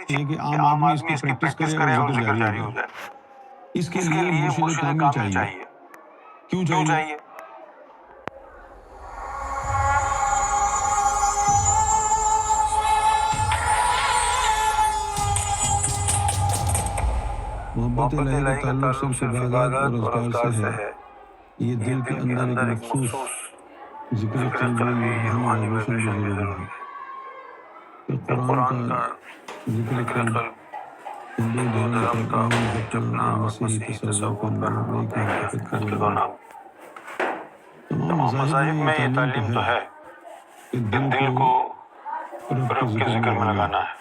ہے کہ کہ عام عام آدمی اس آدمی کی اس کی پریکٹس پریکٹس کرے کرے اور اور ذکر ذکر جاری ہو جاری ہو جائے۔ جائے۔ اس کے اس کے لیے لیے مرشد مرشد کامل کامل چاہیے۔ چاہیے۔ کیوں کیوں چاہیے؟ چاہیے؟ محبت الہی کا تعلق صرف عبادات اور اذکار سے ہے۔ یہ دل کے اندر ایک مخصوص ذکر قلبی روحانی وائبریشن بھی ضروری ہے کہ قرآن کا ذکر قلب، ہندو دھرم کا اوم جپنا اور مسیحی تصوف کا نام ایک ہی حقیقت کا دو نام ہے۔ تمام مذاہب میں یہ تعلیم تو ہے کہ دل کو رب کے ذکر میں لگانا ہے،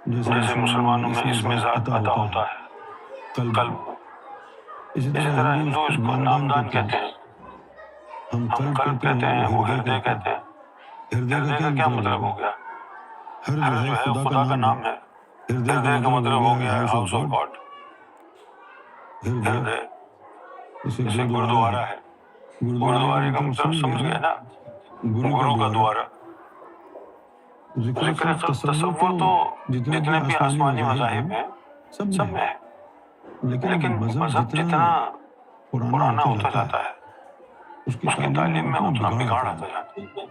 جیسے مسلمانوں میں اس میں ذات عطا ہوتا ہے، قلب۔ اسی طرح ہندو اس کو نامدان کہتے ہیں، ہم قلب کہتے ہیں، وہ ہردے کہتے ہیں۔ ہردے کا کیا مطلب ہو گیا؟ ہر جو ہے خدا کا نام ہے، ہردے کا مطلب ہو گیا ہاؤس آف گاڈ۔ ہردے جیسے گردوارہ ہے، گردوارے کا مطلب سمجھ گئے نا، گرو کا دوارہ۔ ذکر قلب تصور تو جتنے بھی آسمانی مذاہب ہیں سب میں ہے، لیکن مذہب جتنا پرانا ہوتا جاتا ہے اس کی تعلیم میں اتنا بگاڑ آتا جاتا ہے،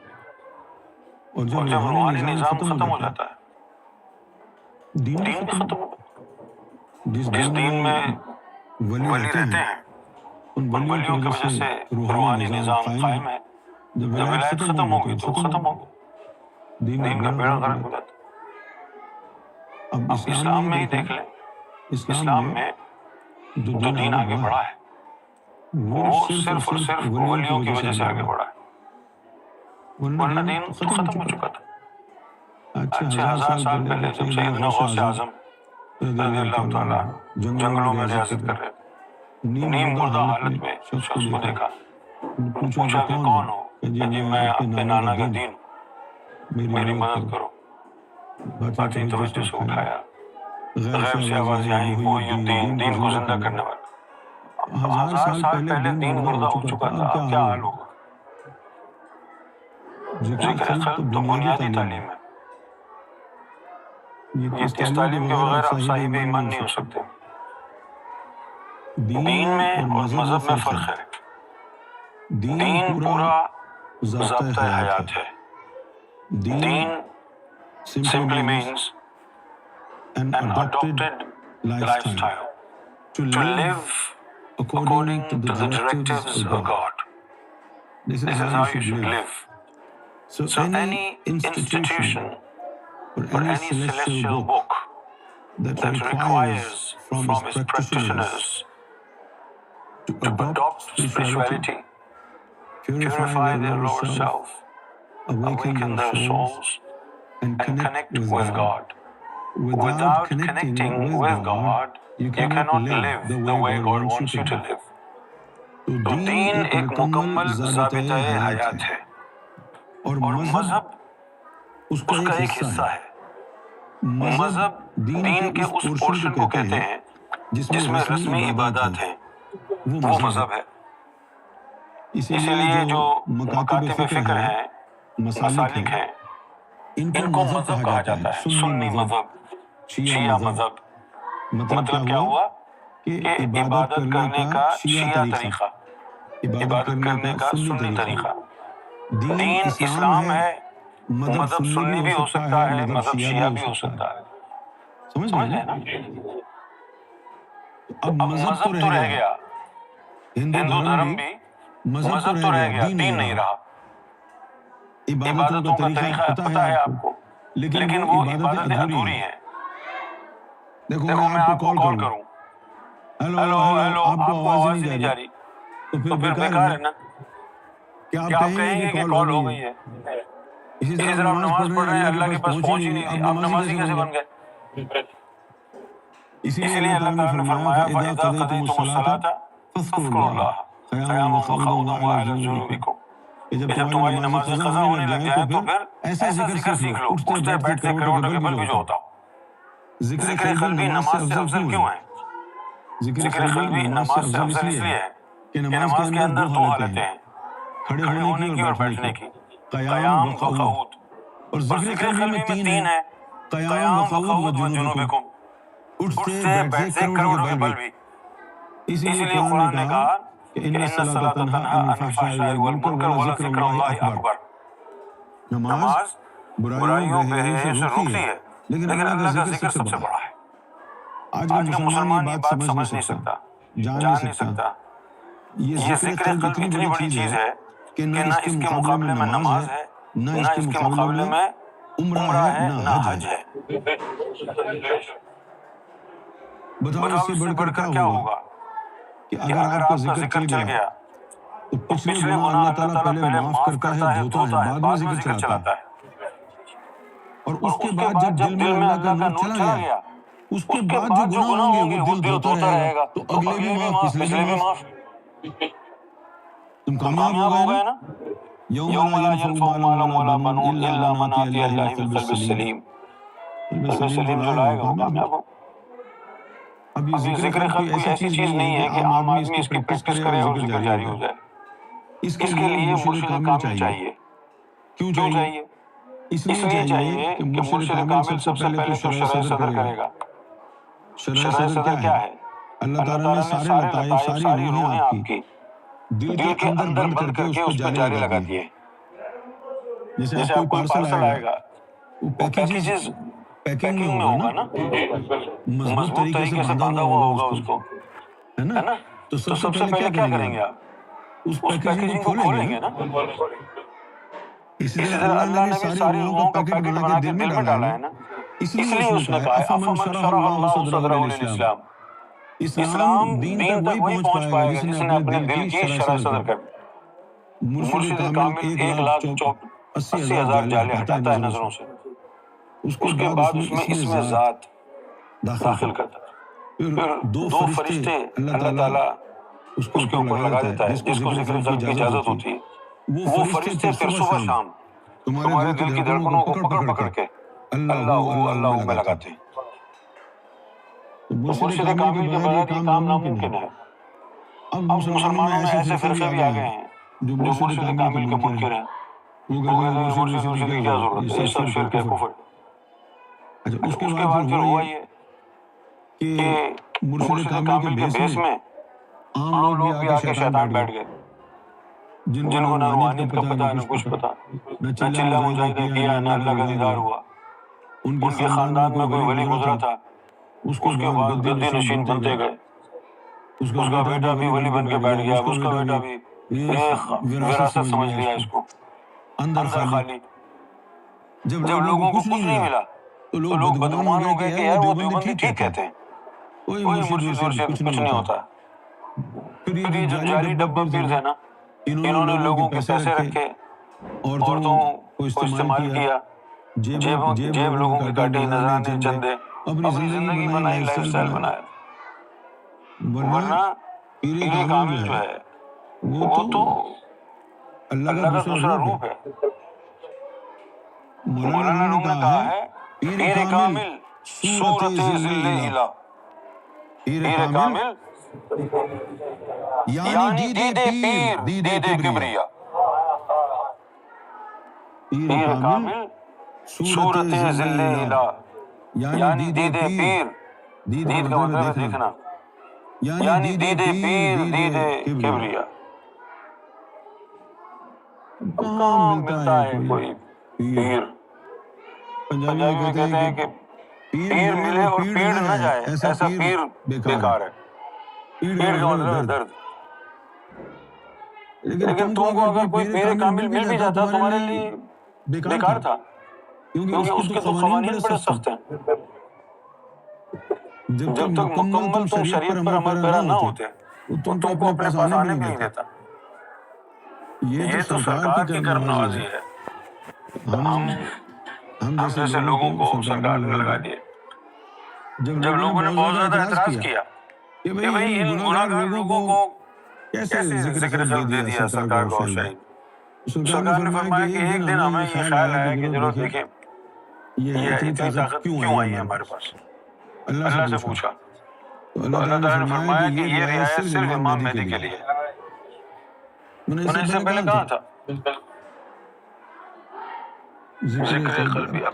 اور جب روحانی نظام ختم ہو جاتا ہے دین بھی ختم ہو۔ جس دین میں ولی رہتے ہیں ان ولیوں کی وجہ سے روحانی نظام قائم ہے۔ جب ولایت ختم ہوگی تو ختم ہوگی، دین کا بیڑا غرق ہو جاتا ہے۔ اب اسلام میں ہی دیکھ لیں، اسلام میں جو دین آگے بڑھا ہے وہ صرف اور صرف ولیوں کی وجہ سے آگے بڑھا ہے، ورنہ دین تو ختم ہو چکا تھا۔ اچھا 1000 سال پہلے جب سیدنا غوث اعظم رضی اللہ تعالیٰ جنگلوں میں ریاضت کر رہے تھے، نیم مردہ حالت میں شخص کو دیکھا، پوچھا کہ کون ہو؟ کہ جی میں آپ کے نانا کا دین ہوں، میری مدد کرو۔ بات نے توجہ سے اٹھایا، غیب سے آواز آئی، محی الدین، دین کو زندہ کرنے والا۔ 1000 سال پہلے دین مردہ ہو چکا تھا، اب کیا حال ہوگا؟ ذکر قلب تو بنیادی تعلیم ہے، اس تعلیم کے بغیر آپ صاحب ایمان نہیں ہو سکتے۔ دین میں اور مذہب میں فرق ہے۔ دین پورا ضابطۂ حیات ہے۔ دین simply means an adopted lifestyle to live according to the directives of God. This is how you should live. So any institution or any celestial book that requires from its practitioners to adopt spirituality, purify their lower self, awaken their souls, and connect with God. Without connecting with God, you cannot live the way God wants you to live. تو دین ایک مکمل ضابطۂ حیات ہے، اور مذہب اس کا ایک حصہ ہے۔ مذہب دین کے اس پورشن کو کہتے ہیں جس میں رسمی عبادات ہیں، وہ مذہب ہے۔ اسی لیے جو مکاتب فکر ہیں، مسالک ہیں، ان کو مذہب کہا جاتا ہے۔ سنی مذہب، شیعہ مذہب۔ مطلب کیا ہوا کہ عبادت کرنے کا شیعہ طریقہ، عبادت کرنے کا سنی طریقہ۔ دین اسلام ہے، مذہب سنی بھی ہو سکتا ہے، مذہب شیعہ بھی ہو سکتا ہے۔ سمجھ گئے نا؟ اب مذہب تو رہ گیا، ہندو دھرم بھی مذہب تو رہ گیا، دین نہیں رہا۔ عبادتوں کا طریقہ پتہ ہے آپ کو، لیکن وہ عبادتیں ادھوری ہیں۔ دیکھو میں آپ کو کال کروں، ہیلو ہیلو، آپ کو آواز ہی نہیں جا رہی، تو پھر بیکار ہے نا۔ کیا آپ کہیں گے کہ کال ہو گئی ہے؟ اسی طرح ہم نماز پڑھ رہے ہیں، اللہ کے پاس پہنچ ہی نہیں رہی، آپ نمازی کیسے بن گئے؟ اسی لیے اللہ تعالیٰ نے فرمایا فَإِذَا قَضَيْتُمُ الصَّلَاةَ فاذكروا اللَّهَ قِيَامًا وَقُعُودًا وَعَلَىٰ جُنُوبِكُم۔ کہ جب تمہاری نمازیں قضا ہونے لگ جائیں تو پھر ایسا ذکر سیکھ لو، اٹھتے بیٹھتے کروٹوں کے بل بھی جو ہوتا ہو۔ ذکر قلبی نماز سے افضل کیوں ہے؟ ذکر قلبی نماز سے افضل اس لیے ہے کہ نماز کے اندر دو حالتیں ہیں، کھڑے ہونے کی اور بیٹھنے کی، قیام و قعود۔ اور ذکر قلبی میں تین ہیں، قیام وقعود و جنوبکم، اٹھتے بیٹھتے کروڑوں کے بل بھی۔ اسی لیے قرآن نے کہا کہ ان الصلاۃ تنہی عن الفحشاء والمنکر ولذکر اللہ اکبر۔ نماز برائیوں بے حیائی سے روکتی ہے، لیکن اللہ کا ذکر سب سے بڑا ہے۔ آج کا مسلمان یہ بات سمجھ نہیں سکتا، جان نہیں سکتا۔ یہ ذکر قلب اتنی بڑی چیز ہے کہ نہ اس کے مقابلے میں نماز ہے، نہ اس کے مقابلے میں عمرہ ہے، نہ حج ہے۔ بتاؤ اس سے بڑھ کر کیا ہوگا کہ اگر آپ کا ذکر چل گیا تو پچھلے گناہ اللہ تعالیٰ پہلے معاف کرتا ہے، دھوتا ہے، بعد میں ذکر چلاتا ہے۔ اور اس کے بعد جب دل میں اللہ کا نور چلا گیا، اس کے بعد جو گناہ ہوں گے وہ دل دھوتا رہے گا، تو اگلے بھی معاف، پچھلے بھی معاف۔ تم کامیاب ہو گئے نا۔ یوم لا ينفع مال ولا بنون الا من اتى الله بقلب سلیم۔ قلب سلیم جو لائے گا وہ کامیاب ہو۔ اب یہ ذکر قلب کوئی ایسی چیز نہیں ہے کہ عام آدمی اس کی پریکٹس کرے اور ذکر جاری ہو جائے۔ اس کے لیے مرشد کامل چاہیے۔ کیوں چاہیے؟ اس لیے چاہیے کہ مرشد کامل سب سے پہلے تو شرح صدر کرے گا۔ شرح صدر کیا ہے؟ اللہ تعالیٰ نے سارے لطائف، ساری روحیں آپ کی دل کے اندر بند کر کے اس پہ جاری لگا دیے۔ جیسے آپ کوئی پارسل آئے گا، وہ پیکنگ میں ہوگا نا، مضبوط طریقے سے باندھا ہوا ہوگا اس کو، ہے نا؟ تو سب سے پہلے کیا کریں گے آپ؟ اس پیکیجنگ کو کھولیں گے نا۔ اسی طرح اللہ نے بھی ساری روحوں کا پیکٹ بنا کے دل میں ڈالا ہے نا۔ اس لیے اس نے کہا افمن شرح اللہ صدرہ للاسلام۔ اسلام دین تک وہی پہنچ پائے گا جس نے اپنے دل کی شرح صدر کر دی۔ مرشد کامل 1,80,000 جالے ہٹاتا ہے نظروں سے، اس کے بعد اس میں ذات داخل کرتا ہے۔ پھر دو فرشتے اللہ تعالیٰ اس کے اوپر لگا دیتا ہے، جس کو ذکر قلب کی اجازت ہوتی ہے۔ وہ فرشتے پھر صبح شام تمہارے دل کی دھڑکنوں کو پکڑ پکڑ کے اللہ میں لگاتے ہیں۔ مرشد کامل کے بغیر یہ کام ناممکن ہے۔ اب مسلمانوں میں ایسے فرقے بھی آ گئے ہیں جو مرشد کامل کے منکر ہیں۔ وہ کہتے ہیں مرشد کی کیا ضرورت ہے، یہ سب شرک ہے، کفر۔ اچھا اس کے بعد پھر ہوا یہ کہ مرشد کامل کے بیس میں عام لوگ بھی آ کے شیطان بیٹھ گئے، جن کو نہ روحانیت کا پتہ نہ کچھ پتہ، نہ چلہ مجاہدہ کیا نہ اللہ کا دیدار ہوا۔ ان کے خاندان میں کوئی ولی گزرا تھا، اس کے بعد گدی نشین بنتے گئے، اس کا بیٹا بھی ولی بن کے بیٹھ گیا، اس کا بیٹا بھی وراثت سمجھ لیا اس کو، اندر خالی۔ جب لوگوں کو کچھ نہیں ملا تو لوگ بدگمان ہو گئے کہ یار وہ دیوبندی ٹھیک کہتے ہیں، کوئی مرشد ورشد کچھ نہیں ہوتا۔ پھر یہ جو جعلی ڈبہ پیر تھے نا، انہوں نے لوگوں کے پیسے رکھے، عورتوں کو استعمال کیا، جیب لوگوں کی کاٹی، نذرانے چندے، اپنی زندگی بنائی، لائف سٹائل بنایا۔ ورنہ پیر کامل جو ہے وہ تو اللہ کا دوسرا روپ ہے۔ مولانا روم نے کہا ہے پیر کامل صورت ذل الہ، پیر کامل یعنی دید پیر، دید کبریا۔ پیر کامل صورت ذل الہ یعنی دید پیر، دید کا مطلب ہے دیکھنا، یعنی دید پیر، دید کبریا۔ کہاں ملتا ہے کوئی پیر؟ پنجابی میں کہتے ہیں کہ پیر ملے اور پیڑ نہ جائے، ایسا پیر بیکار ہے۔ پیڑ کا مطلب ہے درد۔ لیکن تم کو اگر کوئی پیر کامل مل بھی جاتا تمہارے لیے بیکار تھا، کیونکہ اس کے تو قوانین بڑے سخت ہیں۔ جب تک مکمل تم شریعت پر عمل پیرا نہ ہوتے وہ تم کو اپنے پاس آنے بھی نہیں دیتا۔ یہ تو سرکار کی کرم نوازی ہے۔ ہم جیسے لوگوں کو سرکار نے لگا دیے۔ جب لوگوں نے بہت زیادہ اعتراض کیا کہ بھئی ان گناہگار لوگوں کو کیسے ذکر قلب دے دیا سرکار کو شاہد، سرکار نے فرمایا کہ ایک دن ہمیں یہ خیال آیا کہ ضرورت دیکھیں یہ اتنی طاقت کیوں آئی ہے ہمارے پاس۔ اللہ سے پوچھا تو اللہ تعالیٰ نے فرمایا کہ یہ رعایت صرف امام مہدی کے لیے ہے۔ میں نے اس سے پہلے کہا تھا ذکر قلبی